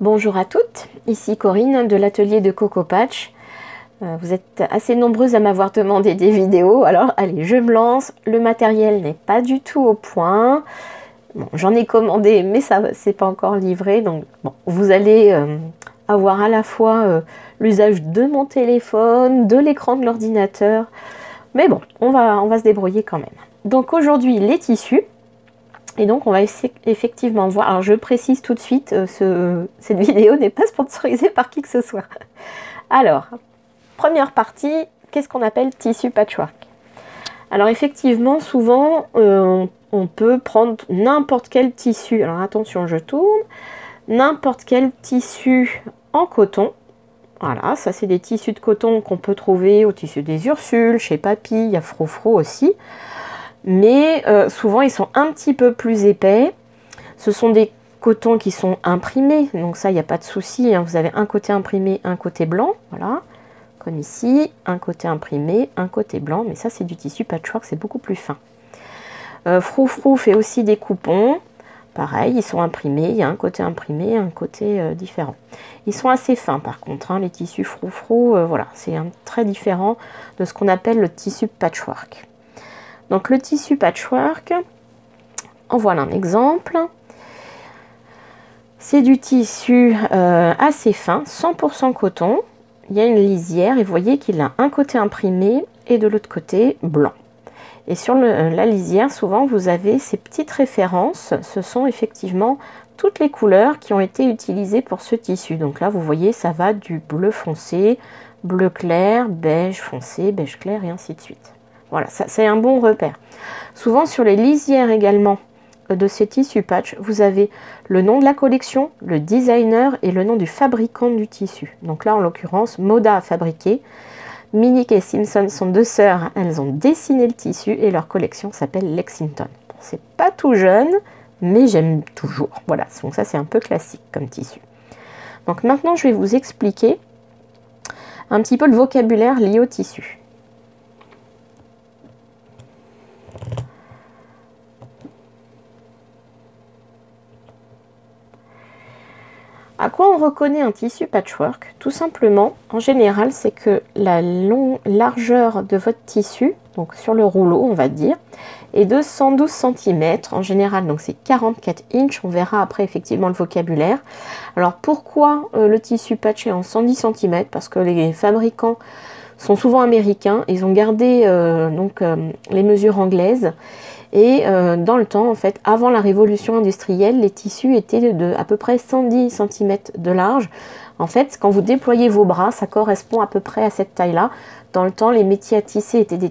Bonjour à toutes, ici Corinne de l'atelier de Coco Patch. Vous êtes assez nombreuses à m'avoir demandé des vidéos, alors allez, je me lance. Le matériel n'est pas du tout au point. Bon, j'en ai commandé, mais ça c'est pas encore livré. Donc bon, vous allez avoir à la fois l'usage de mon téléphone, de l'écran de l'ordinateur. Mais bon, on va se débrouiller quand même. Donc aujourd'hui, les tissus. Et donc on va effectivement voir, alors je précise tout de suite, cette vidéo n'est pas sponsorisée par qui que ce soit. Alors, première partie, qu'est-ce qu'on appelle tissu patchwork? Alors effectivement, souvent, on peut prendre n'importe quel tissu, alors attention, je tourne, n'importe quel tissu en coton. Voilà, ça c'est des tissus de coton qu'on peut trouver au tissu des Ursules, chez Papy, il y a Frou-Frou aussi. Mais souvent ils sont un petit peu plus épais. Ce sont des cotons qui sont imprimés, donc ça il n'y a pas de souci, hein. Vous avez un côté imprimé, un côté blanc, voilà, comme ici, un côté imprimé, un côté blanc, mais ça c'est du tissu patchwork, c'est beaucoup plus fin. Frou-Frou fait aussi des coupons, pareil, ils sont imprimés, il y a un côté imprimé, un côté différent. Ils sont assez fins par contre, hein, les tissus Frou-Frou, voilà, c'est très différent de ce qu'on appelle le tissu patchwork. Donc le tissu patchwork, en voilà un exemple. C'est du tissu assez fin, 100% coton. Il y a une lisière et vous voyez qu'il a un côté imprimé et de l'autre côté blanc. Et sur la lisière, souvent vous avez ces petites références. Ce sont effectivement toutes les couleurs qui ont été utilisées pour ce tissu. Donc là vous voyez ça va du bleu foncé, bleu clair, beige foncé, beige clair et ainsi de suite. Voilà, ça c'est un bon repère. Souvent sur les lisières également de ces tissus patch, vous avez le nom de la collection, le designer et le nom du fabricant du tissu. Donc là en l'occurrence, Moda a fabriqué. Monique et Simpson sont deux sœurs, elles ont dessiné le tissu et leur collection s'appelle Lexington. Bon, c'est pas tout jeune, mais j'aime toujours. Voilà, donc ça c'est un peu classique comme tissu. Donc maintenant je vais vous expliquer un petit peu le vocabulaire lié au tissu. À quoi on reconnaît un tissu patchwork? Tout simplement, en général, c'est que la largeur de votre tissu, donc sur le rouleau, on va dire, est de 112 cm en général, donc c'est 44 inches. On verra après effectivement le vocabulaire. Alors pourquoi le tissu patch est en 110 cm? Parce que les fabricants sont souvent américains, ils ont gardé les mesures anglaises. Et dans le temps, en fait, avant la révolution industrielle, les tissus étaient de à peu près 110 cm de large. En fait, quand vous déployez vos bras, ça correspond à peu près à cette taille-là. Dans le temps, les métiers à tisser étaient des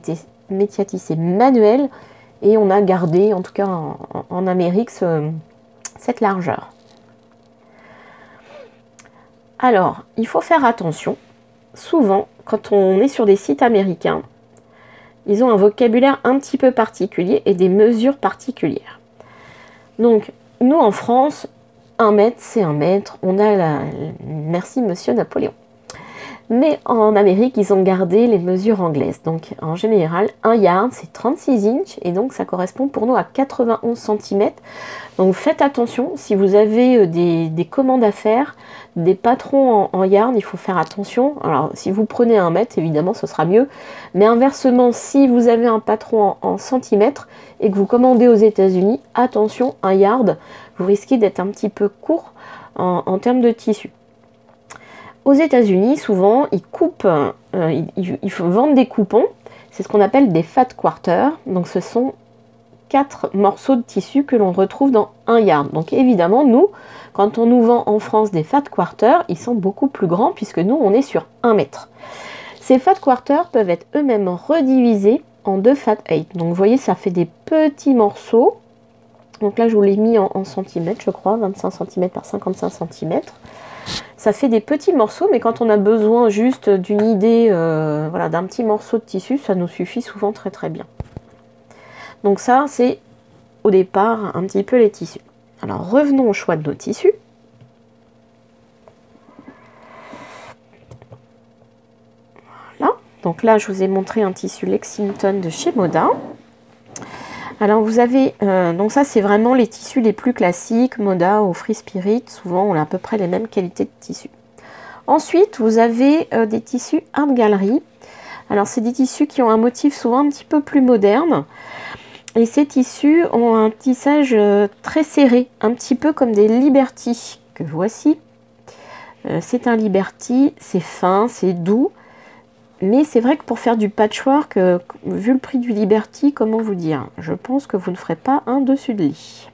métiers à tisser manuels et on a gardé, en tout cas en Amérique, cette largeur. Alors, il faut faire attention. Souvent, quand on est sur des sites américains, ils ont un vocabulaire un petit peu particulier et des mesures particulières. Donc, nous en France, 1 mètre, c'est 1 mètre. On a merci monsieur Napoléon. Mais en Amérique, ils ont gardé les mesures anglaises. Donc, en général, 1 yard, c'est 36 inches. Et donc, ça correspond pour nous à 91 cm. Donc, faites attention. Si vous avez des commandes à faire, des patrons en yard, il faut faire attention. Alors, si vous prenez 1 mètre, évidemment, ce sera mieux. Mais inversement, si vous avez un patron en centimètres et que vous commandez aux États-Unis, attention, 1 yard, vous risquez d'être un petit peu court en termes de tissu. Aux États-Unis, souvent, ils coupent, ils vendent des coupons. C'est ce qu'on appelle des fat quarters. Donc, ce sont 4 morceaux de tissu que l'on retrouve dans 1 yard. Donc, évidemment, nous, quand on nous vend en France des fat quarters, ils sont beaucoup plus grands puisque nous, on est sur 1 mètre. Ces fat quarters peuvent être eux-mêmes redivisés en 2 fat 8. Donc, vous voyez, ça fait des petits morceaux. Donc là, je vous l'ai mis en centimètres, je crois, 25 cm par 55 cm. Ça fait des petits morceaux, mais quand on a besoin juste d'une idée, voilà, d'un petit morceau de tissu, ça nous suffit souvent très très bien. Donc ça, c'est au départ un petit peu les tissus. Alors revenons au choix de nos tissus. Voilà. Donc là, je vous ai montré un tissu Lexington de chez Moda. Alors vous avez, donc ça c'est vraiment les tissus les plus classiques, Moda ou Free Spirit, souvent on a à peu près les mêmes qualités de tissus. Ensuite vous avez des tissus Art Gallery. Alors c'est des tissus qui ont un motif souvent un petit peu plus moderne. Et ces tissus ont un tissage très serré, un petit peu comme des Liberty que voici. C'est un Liberty, c'est fin, c'est doux. Mais c'est vrai que pour faire du patchwork, vu le prix du Liberty, comment vous dire, je pense que vous ne ferez pas un dessus de lit.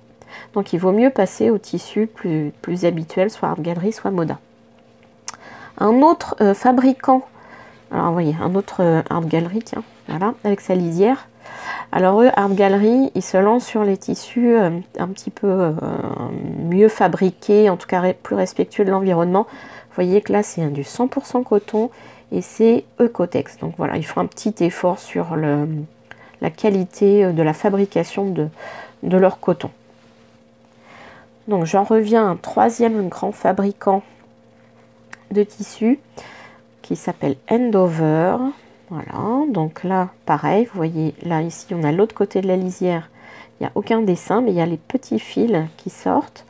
Donc il vaut mieux passer au tissu plus habituel, soit Art Gallery, soit Moda. Un autre fabricant, alors vous voyez, un autre Art Gallery, tiens, voilà, avec sa lisière. Alors eux, Art Gallery, ils se lancent sur les tissus un petit peu mieux fabriqués, en tout cas plus respectueux de l'environnement. Vous voyez que là, c'est du 100% coton et c'est Ecotex. Donc voilà, ils font un petit effort sur la qualité de la fabrication de leur coton. Donc j'en reviens à un troisième grand fabricant de tissus qui s'appelle Endover. Voilà, donc là, pareil, vous voyez, là, ici, on a l'autre côté de la lisière. Il n'y a aucun dessin, mais il y a les petits fils qui sortent.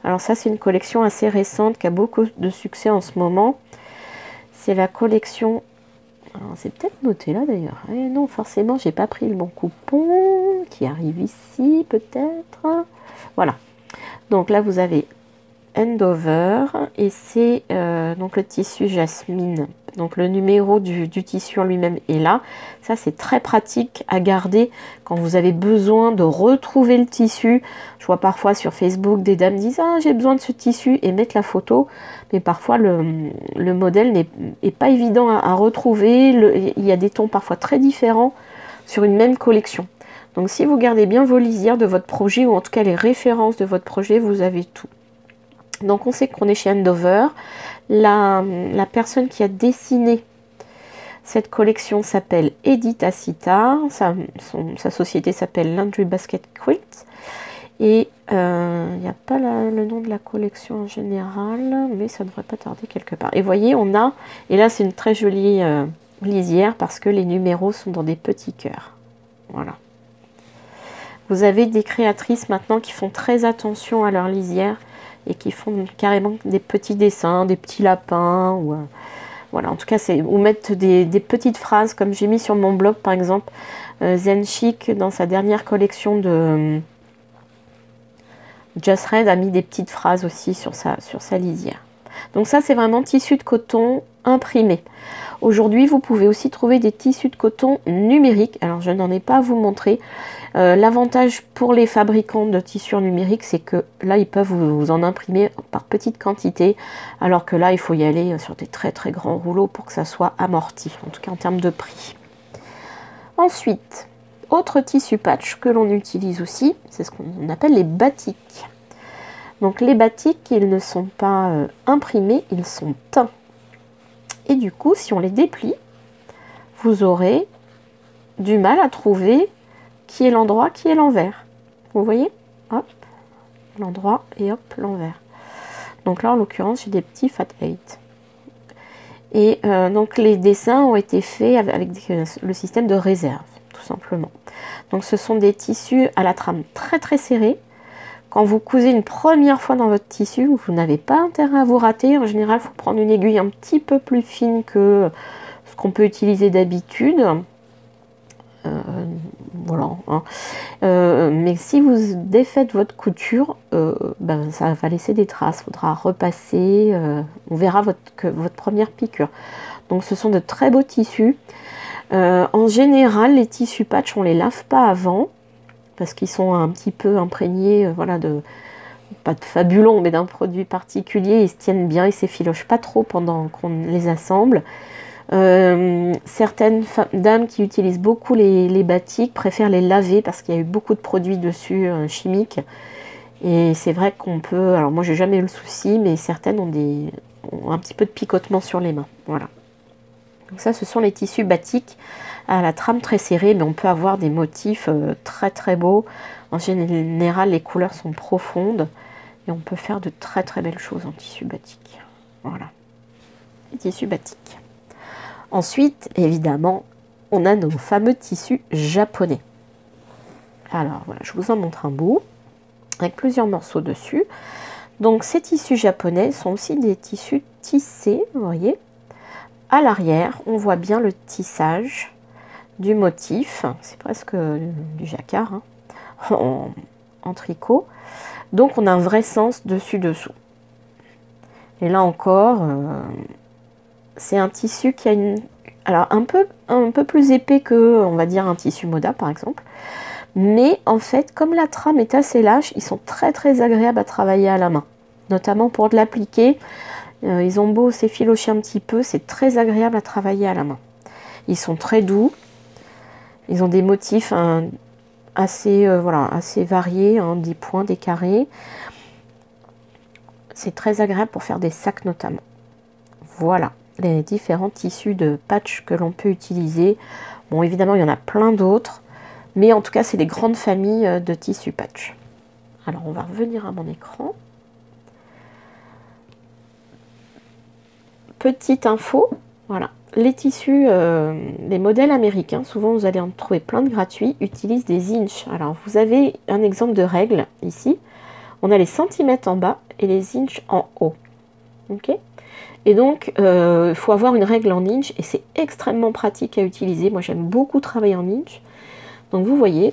Alors ça, c'est une collection assez récente qui a beaucoup de succès en ce moment. C'est la collection... Alors, c'est peut-être noté là, d'ailleurs. Eh non, forcément, j'ai pas pris le bon coupon qui arrive ici, peut-être. Voilà. Donc là, vous avez Endover et c'est donc le tissu jasmine. Donc le numéro du tissu en lui-même est là. Ça c'est très pratique à garder quand vous avez besoin de retrouver le tissu. Je vois parfois sur Facebook des dames disent ah j'ai besoin de ce tissu et mettre la photo. Mais parfois le modèle n'est pas évident à retrouver. Il y a des tons parfois très différents sur une même collection. Donc si vous gardez bien vos lisières de votre projet ou en tout cas les références de votre projet, vous avez tout. Donc on sait qu'on est chez Endover. La personne qui a dessiné cette collection s'appelle Edith Asita. Sa société s'appelle Laundry Basket Quilt. Et il n'y a pas le nom de la collection en général, mais ça ne devrait pas tarder quelque part. Et voyez, on a, et là c'est une très jolie lisière parce que les numéros sont dans des petits cœurs. Voilà. Vous avez des créatrices maintenant qui font très attention à leur lisière et qui font carrément des petits dessins, des petits lapins, ou voilà, en tout cas, ou mettre des petites phrases, comme j'ai mis sur mon blog par exemple, Zen Chic, dans sa dernière collection de Just Red, a mis des petites phrases aussi sur sa lisière. Donc ça, c'est vraiment tissu de coton imprimé. Aujourd'hui, vous pouvez aussi trouver des tissus de coton numériques. Alors, je n'en ai pas à vous montrer. L'avantage pour les fabricants de tissus numériques, c'est que là, ils peuvent vous en imprimer par petite quantité, alors que là, il faut y aller sur des très très grands rouleaux pour que ça soit amorti, en tout cas en termes de prix. Ensuite, autre tissu patch que l'on utilise aussi, c'est ce qu'on appelle les batiks. Donc les batiks, ils ne sont pas imprimés, ils sont teints. Et du coup, si on les déplie, vous aurez du mal à trouver qui est l'endroit, qui est l'envers. Vous voyez? Hop, l'endroit et hop, l'envers. Donc là, en l'occurrence, j'ai des petits Fat 8. Et donc les dessins ont été faits avec le système de réserve, tout simplement. Donc ce sont des tissus à la trame très très serrée. Quand vous cousez une première fois dans votre tissu, vous n'avez pas intérêt à vous rater. En général, il faut prendre une aiguille un petit peu plus fine que ce qu'on peut utiliser d'habitude. Voilà. Hein. Mais si vous défaites votre couture, ça va laisser des traces. Il faudra repasser. On verra votre première piqûre. Donc ce sont de très beaux tissus. En général, les tissus patch, on ne les lave pas avant. Parce qu'ils sont un petit peu imprégnés, voilà, pas de fabulon, mais d'un produit particulier. Ils se tiennent bien, ils ne s'effilochent pas trop pendant qu'on les assemble. Certaines dames qui utilisent beaucoup les batiks préfèrent les laver parce qu'il y a eu beaucoup de produits dessus chimiques. Et c'est vrai qu'on peut... Alors moi, j'ai jamais eu le souci, mais certaines ont un petit peu de picotement sur les mains. Voilà. Donc ça, ce sont les tissus batiks à la trame très serrée, mais on peut avoir des motifs très très beaux. En général, les couleurs sont profondes et on peut faire de très très belles choses en tissu batik. Voilà, les tissus batiks. Ensuite, évidemment, on a nos fameux tissus japonais. Alors voilà, je vous en montre un bout avec plusieurs morceaux dessus. Donc ces tissus japonais sont aussi des tissus tissés, vous voyez. À l'arrière, on voit bien le tissage du motif. C'est presque du jacquard hein, en tricot. Donc on a un vrai sens dessus-dessous. Et là encore, c'est un tissu qui a une... Alors un peu plus épais que, on va dire, un tissu Moda par exemple. Mais en fait, comme la trame est assez lâche, ils sont très très agréables à travailler à la main. Notamment pour de l'appliquer. Ils ont beau s'effilocher un petit peu, c'est très agréable à travailler à la main. Ils sont très doux. Ils ont des motifs assez variés, hein, des points, des carrés. C'est très agréable pour faire des sacs notamment. Voilà les différents tissus de patch que l'on peut utiliser. Bon, évidemment, il y en a plein d'autres. Mais en tout cas, c'est des grandes familles de tissus patch. Alors, on va revenir à mon écran. Petite info, voilà. Les tissus, les modèles américains, souvent vous allez en trouver plein de gratuits, utilisent des inches. Alors, vous avez un exemple de règle ici. On a les centimètres en bas et les inches en haut. Ok ? Et donc, il faut avoir une règle en inch et c'est extrêmement pratique à utiliser. Moi, j'aime beaucoup travailler en inch. Donc, vous voyez,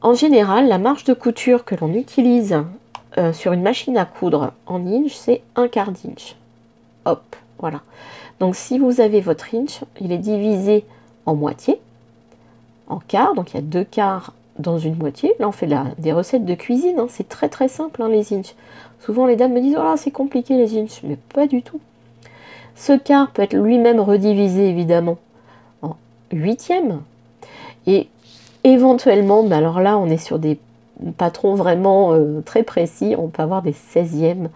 en général, la marge de couture que l'on utilise sur une machine à coudre en inch, c'est 1/4 d'inch. Hop, voilà. Donc, si vous avez votre inch, il est divisé en moitié, en quart. Donc, il y a 2 quarts dans une moitié. Là, on fait des recettes de cuisine. Hein. C'est très, très simple, hein, les inches. Souvent, les dames me disent « Oh là, c'est compliqué, les inches. » Mais pas du tout. Ce quart peut être lui-même redivisé, évidemment, en huitièmes. Et éventuellement, mais alors là, on est sur des patrons vraiment très précis. On peut avoir des 16e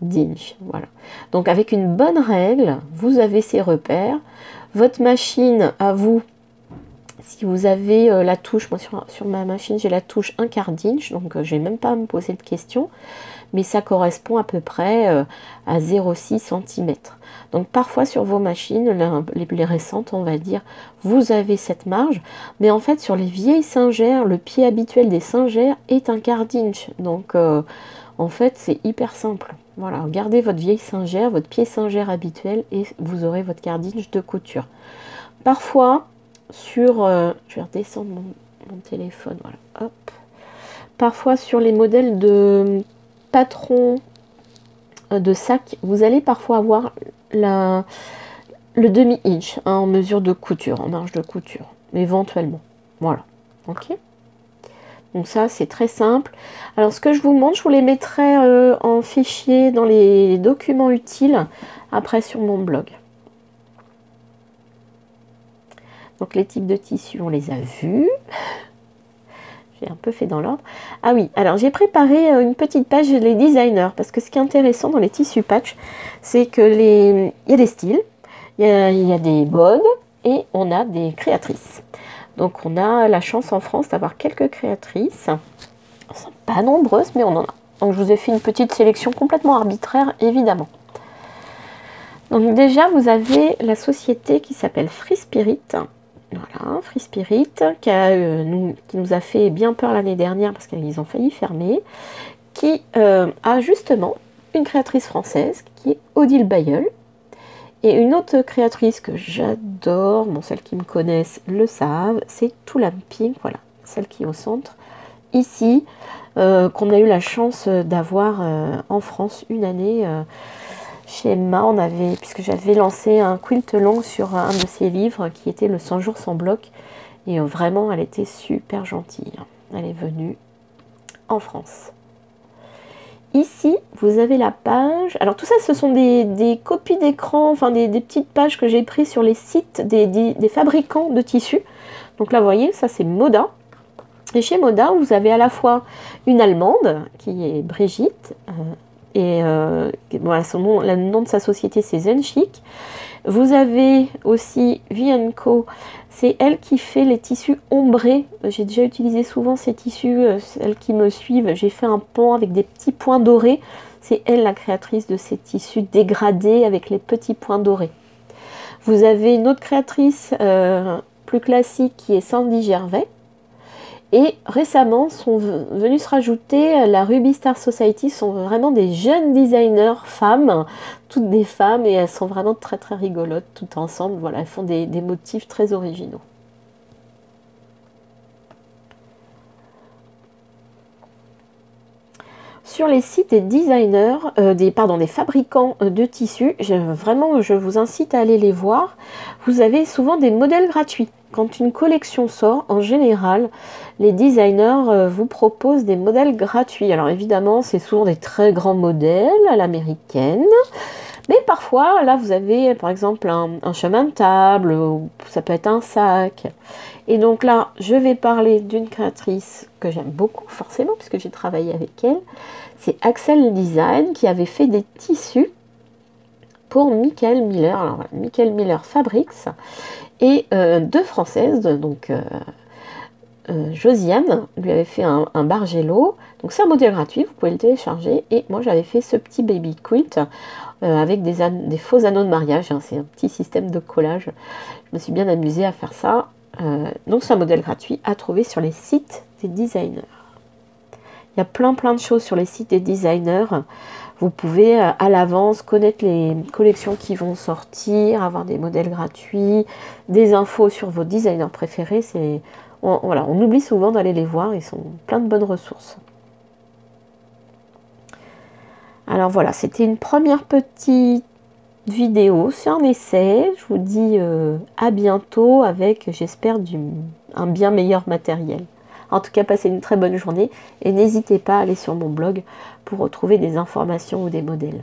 d'inch. Voilà. Donc, avec une bonne règle, vous avez ces repères. Votre machine, à vous, si vous avez la touche, moi sur ma machine, j'ai la touche 1/4 d'inch, donc je ne vais même pas me poser de questions. Mais ça correspond à peu près à 0,6 cm. Donc parfois sur vos machines, les récentes on va dire, vous avez cette marge, mais en fait sur les vieilles singères, le pied habituel des singères est 1/4 d'inch. Donc en fait c'est hyper simple. Voilà, gardez votre vieille singère, votre pied singère habituel et vous aurez votre quart d'inch de couture. Parfois sur, je vais redescendre mon téléphone, voilà, hop. Parfois sur les modèles de patron de sac, vous allez parfois avoir le demi-inch hein, en mesure de couture, en marge de couture, éventuellement. Voilà, ok. Donc ça, c'est très simple. Alors, ce que je vous montre, je vous les mettrai en fichier dans les documents utiles, après sur mon blog. Donc, les types de tissus, on les a vus. J'ai un peu fait dans l'ordre. Ah oui, alors j'ai préparé une petite page les designers, parce que ce qui est intéressant dans les tissus patch, c'est que il y a des styles, il y a des modes, et on a des créatrices. Donc on a la chance en France d'avoir quelques créatrices. Elles sont pas nombreuses, mais on en a. Donc je vous ai fait une petite sélection complètement arbitraire, évidemment. Donc déjà, vous avez la société qui s'appelle Free Spirit. Voilà, Free Spirit, qui nous a fait bien peur l'année dernière parce qu'ils ont failli fermer, qui a justement une créatrice française qui est Odile Bayeul, et une autre créatrice que j'adore, bon, celles qui me connaissent le savent, c'est Toulam Pink, voilà, celle qui est au centre, ici, qu'on a eu la chance d'avoir en France une année. Chez Emma, puisque j'avais lancé un quilt long sur un de ses livres qui était le 100 jours sans bloc. Et vraiment, elle était super gentille. Elle est venue en France. Ici, vous avez la page. Alors tout ça, ce sont des copies d'écran, enfin des petites pages que j'ai prises sur les sites des fabricants de tissus. Donc là, vous voyez, ça c'est Moda. Et chez Moda, vous avez à la fois une Allemande, qui est Brigitte, et voilà, le nom de sa société c'est Zen Chic. Vous avez aussi V&Co, c'est elle qui fait les tissus ombrés. J'ai déjà utilisé souvent ces tissus, celles qui me suivent. J'ai fait un pan avec des petits points dorés. C'est elle la créatrice de ces tissus dégradés avec les petits points dorés. Vous avez une autre créatrice plus classique qui est Sandy Gervais. Et récemment sont venus se rajouter la Ruby Star Society, sont vraiment des jeunes designers femmes, toutes des femmes, et elles sont vraiment très très rigolotes toutes ensemble. Voilà, elles font des motifs très originaux. Sur les sites des designers, des fabricants de tissus, je vous incite à aller les voir. Vous avez souvent des modèles gratuits. Quand une collection sort, en général, les designers vous proposent des modèles gratuits. Alors évidemment, c'est souvent des très grands modèles à l'américaine. Mais parfois, là, vous avez par exemple un chemin de table, ou ça peut être un sac. Et donc là, je vais parler d'une créatrice que j'aime beaucoup, forcément, puisque j'ai travaillé avec elle. C'est Axel Design qui avait fait des tissus pour Michael Miller. Alors voilà, Michael Miller Fabrics. Et deux Françaises, donc Josiane lui avait fait un Bargello. Donc c'est un modèle gratuit, vous pouvez le télécharger. Et moi j'avais fait ce petit baby quilt avec des faux anneaux de mariage. Hein, c'est un petit système de collage. Je me suis bien amusée à faire ça. Donc c'est un modèle gratuit à trouver sur les sites des designers. Il y a plein de choses sur les sites des designers. Vous pouvez à l'avance connaître les collections qui vont sortir, avoir des modèles gratuits, des infos sur vos designers préférés. On oublie souvent d'aller les voir, ils sont plein de bonnes ressources. Alors voilà, c'était une première petite vidéo, c'est un essai. Je vous dis à bientôt avec, j'espère, un bien meilleur matériel. En tout cas, passez une très bonne journée et n'hésitez pas à aller sur mon blog pour retrouver des informations ou des modèles.